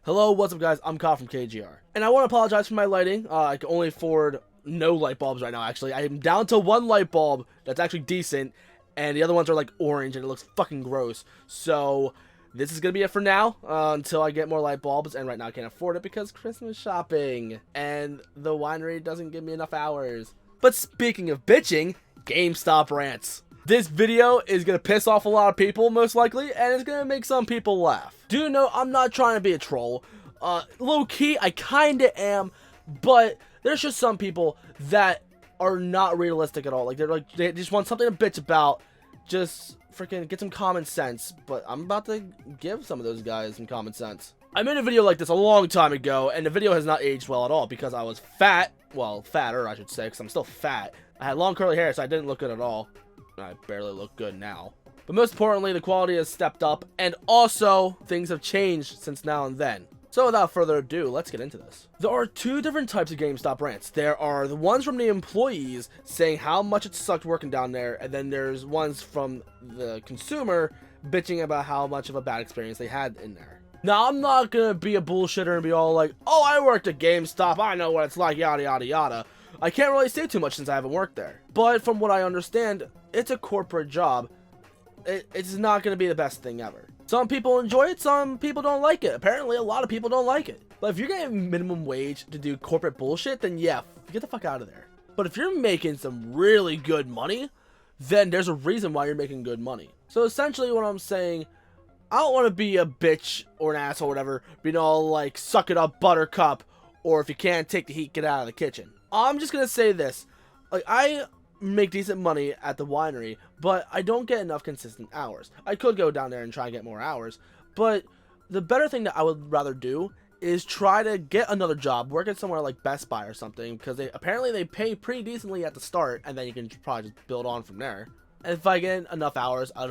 Hello, what's up guys, I'm Kyle from KGR. And I want to apologize for my lighting. I can only afford no light bulbs right now actually. I am down to one light bulb that's actually decent, and the other ones are like orange and it looks fucking gross. So this is going to be it for now until I get more light bulbs, and right now I can't afford it because Christmas shopping. And the winery doesn't give me enough hours. But speaking of bitching, GameStop rants. This video is going to piss off a lot of people, most likely, and it's going to make some people laugh. Do know I'm not trying to be a troll. Low-key, I kind of am, but there's just some people that are not realistic at all. Like, they just want something to bitch about. Just freaking get some common sense, but I'm about to give some of those guys some common sense. I made a video like this a long time ago, and the video has not aged well at all because I was fat. Well, fatter, I should say, because I'm still fat. I had long curly hair, so I didn't look good at all. I barely look good now. But most importantly, the quality has stepped up, and also things have changed since now and then. So without further ado, let's get into this. There are two different types of GameStop rants. There are the ones from the employees saying how much it sucked working down there, and then there's ones from the consumer bitching about how much of a bad experience they had in there. Now, I'm not gonna be a bullshitter and be all like, oh, I worked at GameStop, I know what it's like, yada yada yada. I can't really say too much since I haven't worked there. But from what I understand, it's a corporate job. It's not going to be the best thing ever. Some people enjoy it, some people don't like it. Apparently, a lot of people don't like it. But if you're getting minimum wage to do corporate bullshit, then yeah, get the fuck out of there. But if you're making some really good money, then there's a reason why you're making good money. So essentially what I'm saying, I don't want to be a bitch or an asshole or whatever, being all like, suck it up, buttercup, or if you can't take the heat, get out of the kitchen. I'm just going to say this. Like, I make decent money at the winery, but I don't get enough consistent hours. I could go down there and try and get more hours, but the better thing that I would rather do is try to get another job, work at somewhere like Best Buy or something, because apparently they pay pretty decently at the start, and then you can probably just build on from there. And if I get enough hours, I'll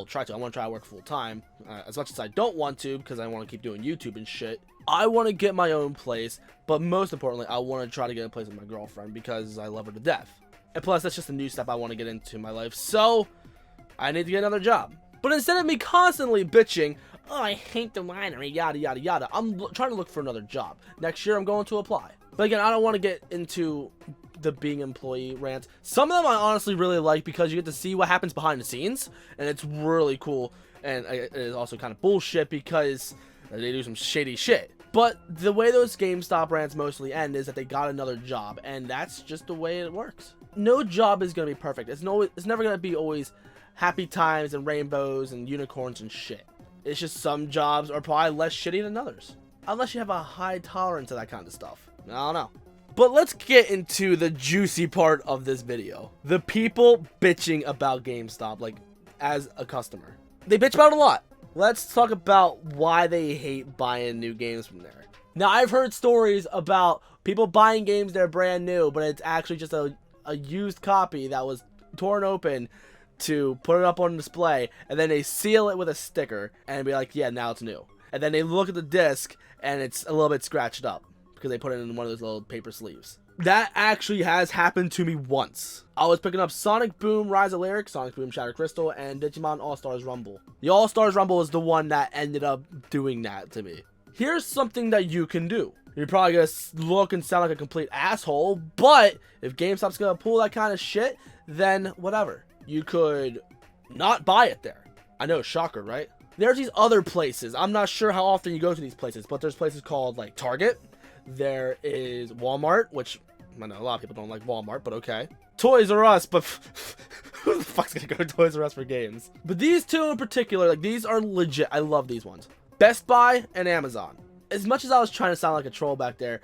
try to. I want to try to work full time, as much as I don't want to, because I want to keep doing YouTube and shit. I want to get my own place, but most importantly, I want to try to get a place with my girlfriend because I love her to death. And plus, that's just a new step I want to get into in my life, so I need to get another job. But instead of me constantly bitching, oh, I hate the winery, yada, yada, yada, I'm trying to look for another job. Next year, I'm going to apply. But again, I don't want to get into the being employee rant. Some of them I honestly really like because you get to see what happens behind the scenes, and it's really cool. And it is also kind of bullshit because they do some shady shit. But the way those GameStop rants mostly end is that they got another job, and that's just the way it works. No job is going to be perfect. It's never going to be always happy times and rainbows and unicorns and shit. It's just some jobs are probably less shitty than others. Unless you have a high tolerance of that kind of stuff. I don't know. But let's get into the juicy part of this video. The people bitching about GameStop, like, as a customer. They bitch about it a lot. Let's talk about why they hate buying new games from there. Now, I've heard stories about people buying games that are brand new, but it's actually just a used copy that was torn open to put it up on display, and then they seal it with a sticker and be like, yeah, now it's new. And then they look at the disc and it's a little bit scratched up because they put it in one of those little paper sleeves. That actually has happened to me once. I was picking up Sonic Boom Rise of Lyric, Sonic Boom Shadow Crystal, and Digimon All-Stars Rumble. The All-Stars Rumble is the one that ended up doing that to me. Here's something that you can do. You're probably going to look and sound like a complete asshole, but if GameStop's going to pull that kind of shit, then whatever. You could not buy it there. I know, shocker, right? There's these other places. I'm not sure how often you go to these places, but there's places called like Target. There is Walmart, which I know a lot of people don't like Walmart, but okay. Toys R Us, but who the fuck's gonna go to Toys R Us for games? But these two in particular, like, these are legit. I love these ones. Best Buy and Amazon. As much as I was trying to sound like a troll back there,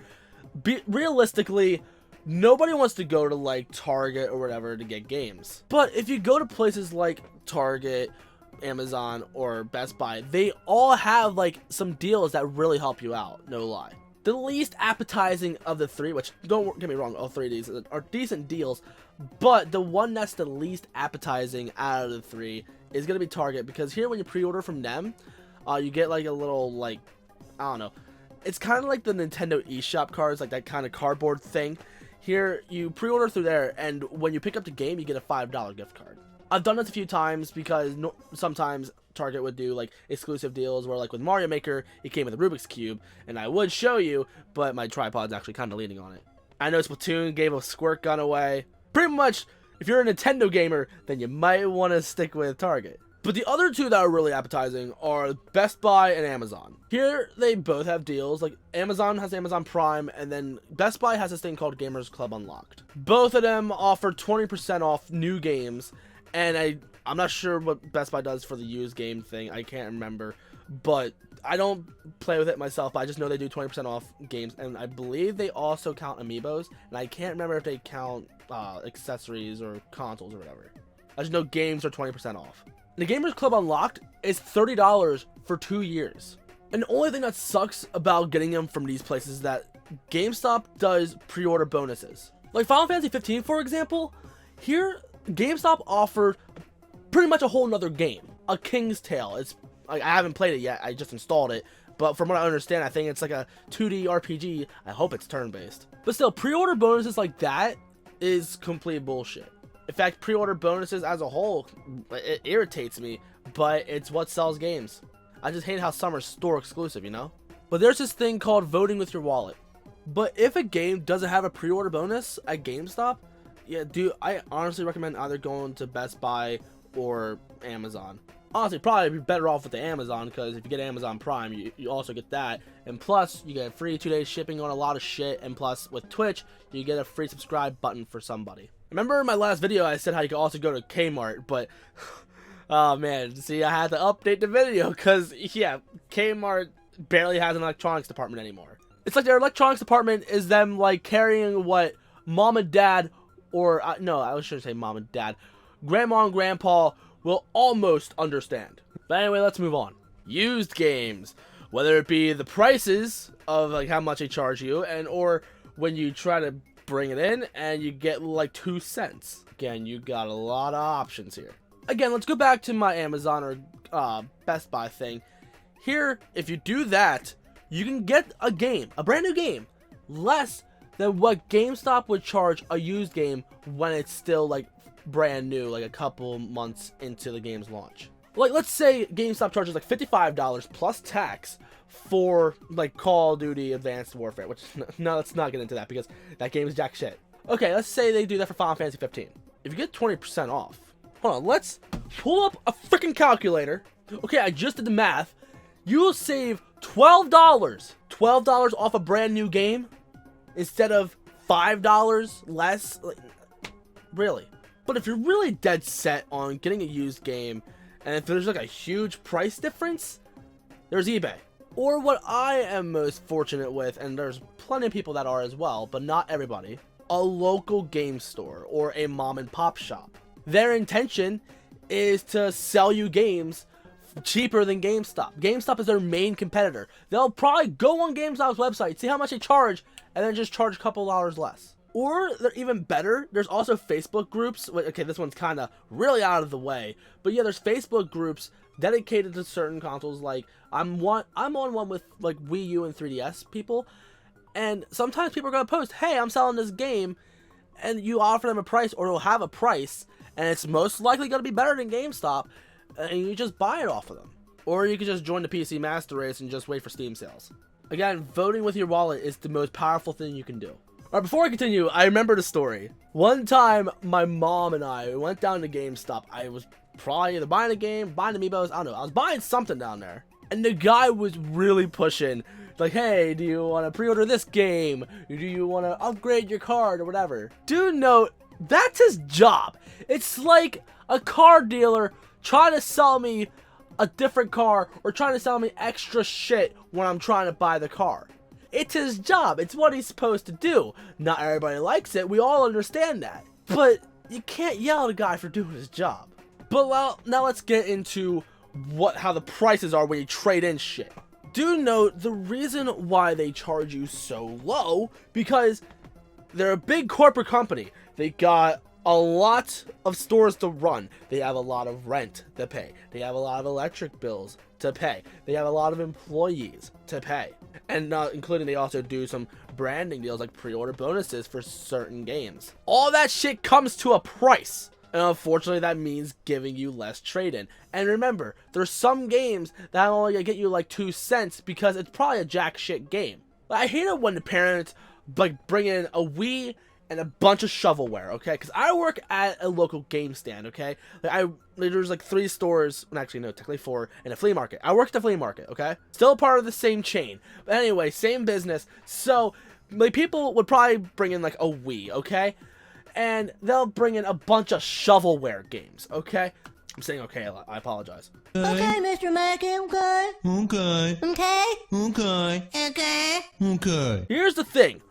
realistically, nobody wants to go to like Target or whatever to get games. But if you go to places like Target, Amazon, or Best Buy, they all have like some deals that really help you out, no lie. The least appetizing of the three, which don't get me wrong, all three of these are decent deals, but the one that's the least appetizing out of the three is going to be Target, because here when you pre-order from them, you get like a little, like, I don't know, it's kind of like the Nintendo eShop cards, like that kind of cardboard thing. Here, you pre-order through there, and when you pick up the game, you get a $5 gift card. I've done this a few times because sometimes Target would do like exclusive deals where, like with Mario Maker, it came with a Rubik's Cube, and I would show you, but my tripod's actually kind of leaning on it. I know Splatoon gave a squirt gun away. Pretty much, if you're a Nintendo gamer, then you might want to stick with Target. But the other two that are really appetizing are Best Buy and Amazon. Here, they both have deals. Like, Amazon has Amazon Prime, and then Best Buy has this thing called Gamers Club Unlocked. Both of them offer 20% off new games, and I'm not sure what Best Buy does for the used game thing. I can't remember, but I don't play with it myself, but I just know they do 20% off games, and I believe they also count amiibos, and I can't remember if they count accessories or consoles or whatever. I just know games are 20% off. The Gamers Club Unlocked is $30 for 2 years. And the only thing that sucks about getting them from these places is that GameStop does pre-order bonuses. Like Final Fantasy 15, for example, here GameStop offered pretty much a whole nother game, A King's Tale. It's like, I haven't played it yet, I just installed it, but from what I understand, I think it's like a 2D RPG. I hope it's turn-based. But still, pre-order bonuses like that is complete bullshit. In fact, pre-order bonuses as a whole, it irritates me, but it's what sells games. I just hate how some are store exclusive, you know? But there's this thing called voting with your wallet. But if a game doesn't have a pre-order bonus at GameStop, yeah, dude, I honestly recommend either going to Best Buy or Amazon. Honestly, probably be better off with the Amazon, because if you get Amazon Prime, you also get that. And plus, you get free 2 days shipping on a lot of shit. And plus, with Twitch, you get a free subscribe button for somebody. Remember in my last video, I said how you could also go to Kmart, but oh man, see, I had to update the video because, yeah, Kmart barely has an electronics department anymore. It's like their electronics department is them like carrying what mom and dad, or no, I shouldn't say mom and dad, grandma and grandpa will almost understand. But anyway, let's move on. Used games, whether it be the prices of like how much they charge you, and or when you try to bring it in and you get like 2 cents. Again, you got a lot of options here. Again, let's go back to my Amazon or Best Buy thing. Here, if you do that, you can get a game, a brand new game, less than what GameStop would charge a used game when it's still like brand new, like a couple months into the game's launch. Like, let's say GameStop charges like $55 plus tax for like Call of Duty Advanced Warfare, which no, let's not get into that because that game is jack shit. Okay, let's say they do that for Final Fantasy 15. If you get 20% off, hold on, let's pull up a freaking calculator. Okay, I just did the math. You will save $12 off a brand new game instead of $5 less. Like, really? But if you're really dead set on getting a used game, and if there's like a huge price difference, there's eBay. Or what I am most fortunate with, and there's plenty of people that are as well, but not everybody, a local game store or a mom and pop shop. Their intention is to sell you games cheaper than GameStop. GameStop is their main competitor. They'll probably go on GameStop's website, see how much they charge, and then just charge a couple dollars less. Or they're even better, there's also Facebook groups. Okay, this one's kind of really out of the way, but yeah, there's Facebook groups dedicated to certain consoles. Like I'm on one with like Wii U and 3DS people, and sometimes people are gonna post, "Hey, I'm selling this game," and you offer them a price, or they'll have a price, and it's most likely gonna be better than GameStop, and you just buy it off of them. Or you can just join the PC Master Race and just wait for Steam sales. Again, voting with your wallet is the most powerful thing you can do. Alright, before I continue, I remember the story. One time, my mom and I went down to GameStop. I was probably either buying a game, buying amiibos, I don't know. I was buying something down there. And the guy was really pushing. Like, hey, do you want to pre-order this game? Do you want to upgrade your card or whatever? Do note, that's his job. It's like a car dealer trying to sell me a different car or trying to sell me extra shit when I'm trying to buy the car. It's his job. It's what he's supposed to do. Not everybody likes it. We all understand that. But you can't yell at a guy for doing his job. But well, now let's get into how the prices are when you trade in shit. Do note the reason why they charge you so low, because they're a big corporate company. They got a lot of stores to run. They have a lot of rent to pay. They have a lot of electric bills to pay. They have a lot of employees to pay. And including they also do some branding deals like pre-order bonuses for certain games. All that shit comes to a price. And unfortunately, that means giving you less trade-in. And remember, there's some games that are only gonna get you like 2 cents because it's probably a jack shit game. I hate it when the parents like bring in a Wii and a bunch of shovelware, okay? Because I work at a local game stand, okay? There's like 3 stores, well, actually no, technically 4, and a flea market. I work at the flea market, okay? Still part of the same chain. But anyway, same business. So, like, people would probably bring in like a Wii, okay? And they'll bring in a bunch of shovelware games, okay? I'm saying okay, I apologize. Okay, Mr. Mackey, okay. Okay. Okay. Okay. Okay. Okay. Here's the thing.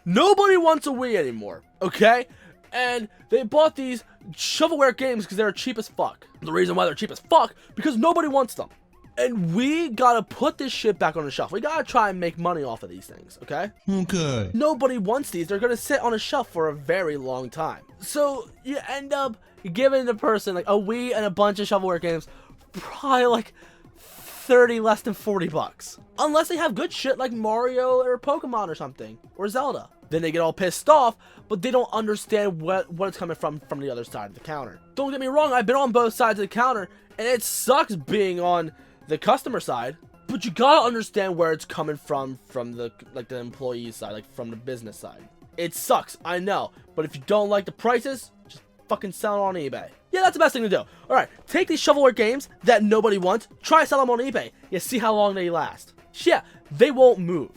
Nobody wants a Wii anymore, okay? And they bought these shovelware games because they're cheap as fuck. The reason why they're cheap as fuck, because nobody wants them. And we gotta put this shit back on the shelf. We gotta try and make money off of these things, okay? Okay. Nobody wants these. They're gonna sit on a shelf for a very long time. So you end up giving the person like a Wii and a bunch of shovelware games, probably like 30 less than 40 bucks. Unless they have good shit like Mario or Pokemon or something, or Zelda. Then they get all pissed off, but they don't understand what it's coming from the other side of the counter. Don't get me wrong, I've been on both sides of the counter, and it sucks being on the customer side, but you gotta understand where it's coming from the employee side, like from the business side. It sucks, I know, but if you don't like the prices, just fucking sell it on eBay. Yeah, that's the best thing to do. Alright, take these shovelware games that nobody wants, try to sell them on eBay. Yeah, see how long they last. Yeah, they won't move.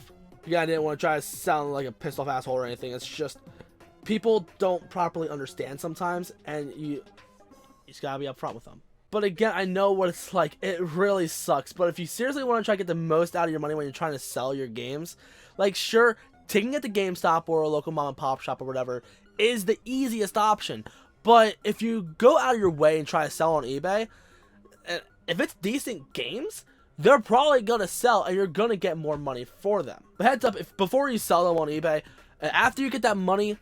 Yeah, I didn't want to try to sound like a pissed off asshole or anything. It's just people don't properly understand sometimes, and you just gotta be upfront with them. But again, I know what it's like. It really sucks. But if you seriously want to try to get the most out of your money when you're trying to sell your games, like sure, taking it to GameStop or a local mom and pop shop or whatever is the easiest option. But if you go out of your way and try to sell on eBay, if it's decent games, they're probably going to sell and you're going to get more money for them. But heads up, if before you sell them on eBay, after you get that money,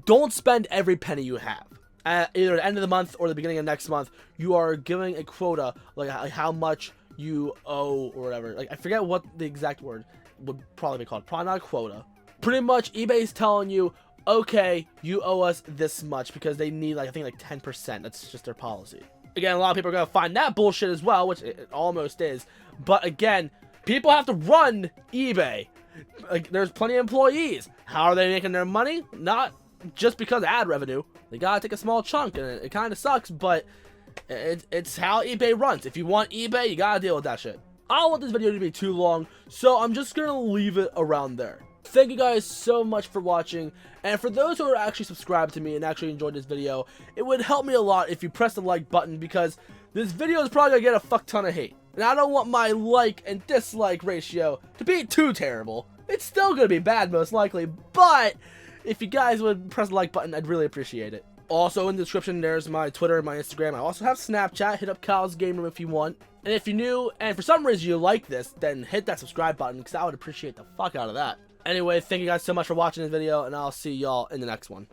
don't spend every penny you have. At either the end of the month or the beginning of next month, you are giving a quota, like how much you owe or whatever. Like, I forget what the exact word would probably be called. Probably not a quota. Pretty much, eBay's telling you, okay, you owe us this much because they need, like, I think, like 10%. That's just their policy. Again, a lot of people are going to find that bullshit as well, which it almost is. But again, people have to run eBay. Like, there's plenty of employees. How are they making their money? Not just because of ad revenue. They gotta take a small chunk, and it kind of sucks, but it's how eBay runs. If you want eBay, you gotta deal with that shit. I don't want this video to be too long, so I'm just gonna leave it around there. Thank you guys so much for watching, and for those who are actually subscribed to me and actually enjoyed this video, it would help me a lot if you press the like button, because this video is probably gonna get a fuck ton of hate. And I don't want my like and dislike ratio to be too terrible. It's still gonna be bad most likely, but if you guys would press the like button, I'd really appreciate it. Also, in the description, there's my Twitter and my Instagram. I also have Snapchat. Hit up Kyle's Game Room if you want. And if you're new, and for some reason you like this, then hit that subscribe button, because I would appreciate the fuck out of that. Anyway, thank you guys so much for watching this video, and I'll see y'all in the next one.